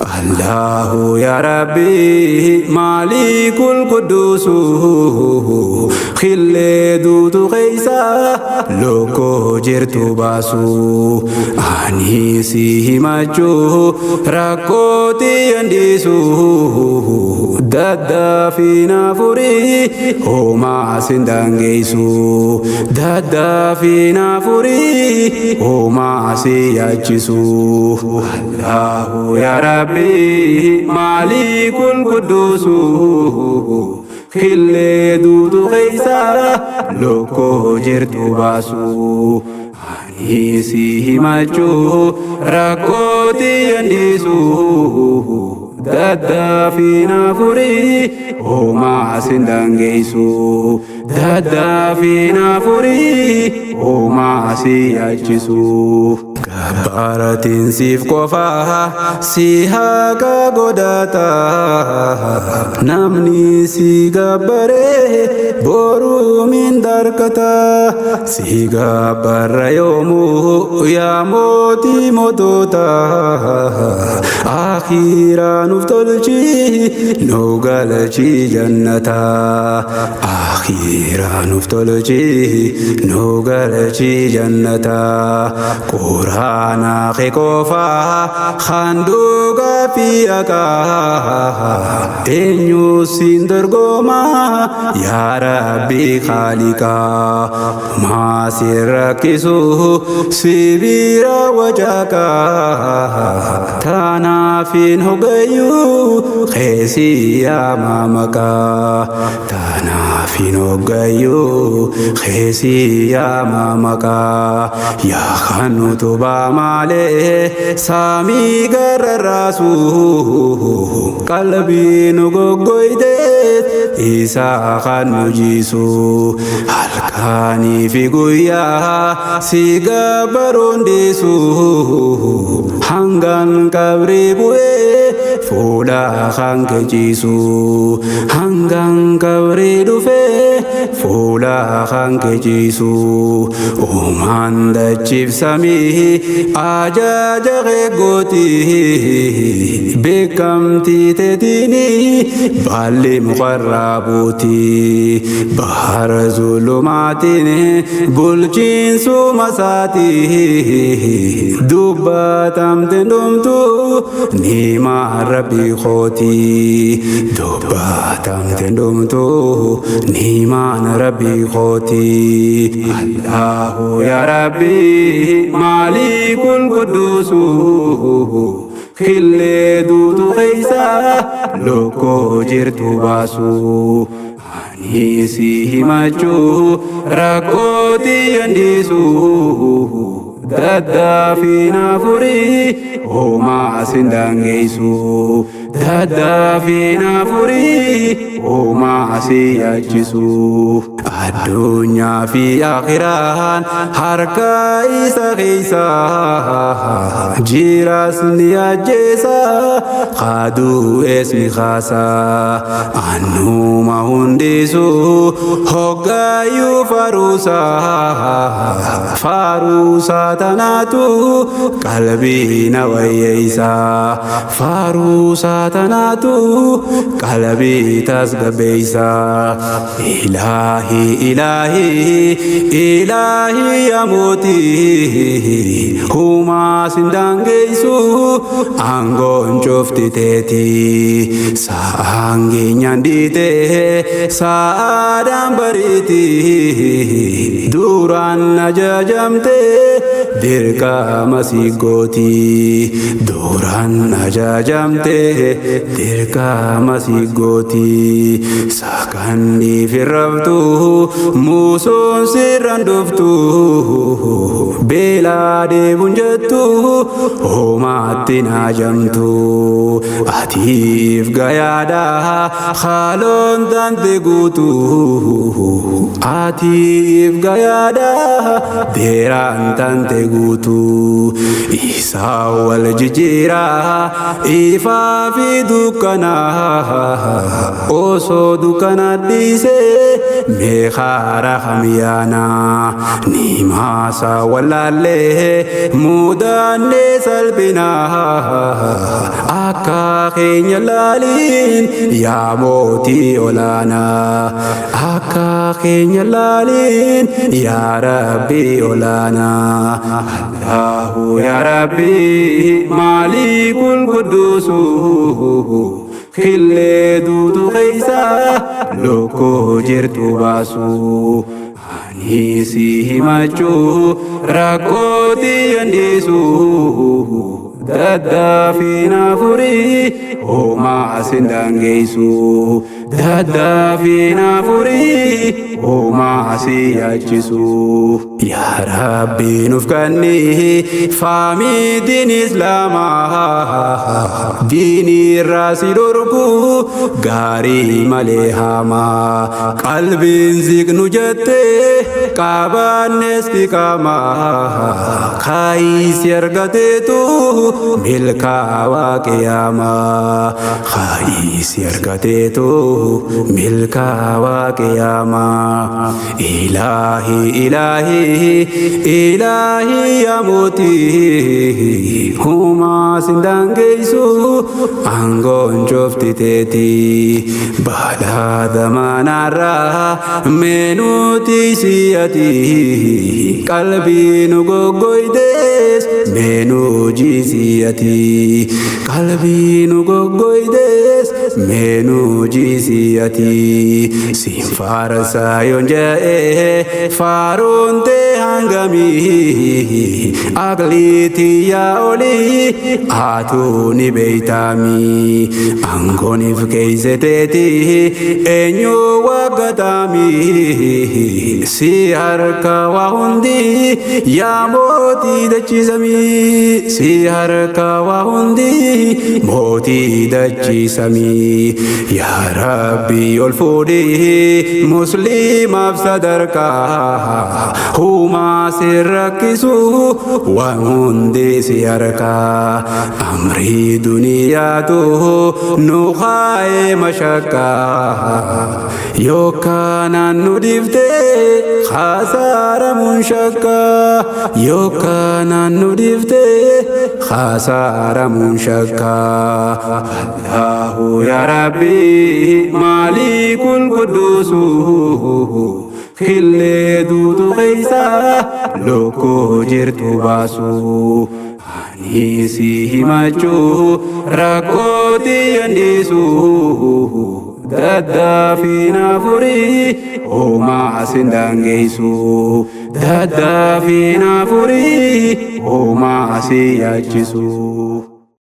الله يا ربي مالك القدوس خلدو تغيسا لوكو جرتو باسو أنيسي همجو راكوتي ينديسو دادا فينا فوري هما سندانجيسو دادا فينا فوري هما سياجسو الله يا ربي مالك القدوس خلدو تغيسا لوكو جرتو باسو أنيسي همجو راكوتي ينديسو دادا فينا فوري هما سندانجيسو دادا فينا فوري هما سياجسو كبارة سيف قفا سيها كغداتا نمني سيغبره بورو من دركتا سيغبر يومو يا موتي موتوتا آخيرا نفتلجي نوغلجي جنتا آخيرا نفتلجي نوغلجي جنتا قرانا خيكوفا خاندوغا فيكا إنيو سندرغوما يا ربي خالقا ما سيركسو سيبيرا وجاكا تانا فين هوغيو خيسي يا مامكا تانا فين هوغيو خيسي يا مامكا يا خانو توبا مالي سامي غر راسو قلبي نغوغويدت إيسا خانو جيسو halkani fi guyyaa si gabaroon deessu hangan qabri bu'ee fuula kan keecisu hangan qabri dhufee fuula kan keecisu uumaan dachiif samii ajaja eeggooti beekamtii teetini baalli mukarraa buuti bahara zulumaatiin bulchiinsu masaati dubbatamte dhumtu niima rabbi kooti dubbatamte dhumtu niimaan rabbi kooti Allahu ya rabbi maalikul quduusu khilleedu tuqeeysa lokkoo jirtu baasu Anisi himachu rakoti yandisu dada fina furi homa sindangeisu dada fina furi homa siyachisu adunya fi akhiran harka isa khisa jiras niyajesa khadu esmi khasa anu mahundisu hogayu farusa farusa tanatu qalbi nawayisa farusa tanatu qalbi tasgabeisa ilahi ilahi ilahi yamuti huma sindangeisu angon chofti teti saangi nyandite saadam bariti duran najajamte dirka masigoti duran najajamte dirka masigoti sakandi firabtu musun siranduftu belade bunjatu homati najamtu atif gayada khalon tante gutu atif gayada deran tante gutu isa wal jijira ifa fi dukana oso dukana dise meeqaara khamiyaana nimaasa wallaallee mudaannee salphina akka keenya laaliin yaa mootii olaanaa akka keenya laaliin yaa rabbii olaanaa Allahu yaa rabbii maalikul qudduusu khillee duutu keeysa lokoo jirtu baasu ani si himachuu rakkooti yandisu daddaafina furii homaa sindangeessu daddaafina furii homaa si yaachisu yaa rabbi nuuf kanni faamii diin islaamaa diinii irraa si dhorku gaarii malee hamaa qalbiin ziqnu jettee qabaanne istiqaamaa kaayisi argateetu milkaawaa qiyaamaa kaayisi argateetu milkaawaa qiyaamaa ilaahi ilaahi ilaahi yaa mootii humaa sindangeessu aangoon cufti teeti balaa zamaanarraa meenuuti siyati qalbii nu goggoydees meenuu jiisiyati qalbii nu goggoydees meenuu jiisiyati siin faarsaa yoon je'e faaruun tee hangamii aqliitii yaa olii aatuu ni beeytaamii aangooniif keeyseteeti eenyuu waggataamii si harka waa hundi yaa mootii dachiisamii si harka waa hundi mootii dachiisamii yaa rabbii ol fuudhii musliimaaf sadarkaa humaa si rakkisu waan hundi si harkaa amrii duniyaatu nu kaa'ee mashakkaa yookaanaan nu dhiftee khasaaramuun shakkaa yookaanaan nu dhiftee khasaaramuun shakkaa Allahu yaa rabbii maalikul qudduusu khillee duutu keeysa lokoo jirtu baasu ani si himachuu rakkooti yandisu daddaafina furii homaa sindangeessu daddaafina furii homaa si yaachisu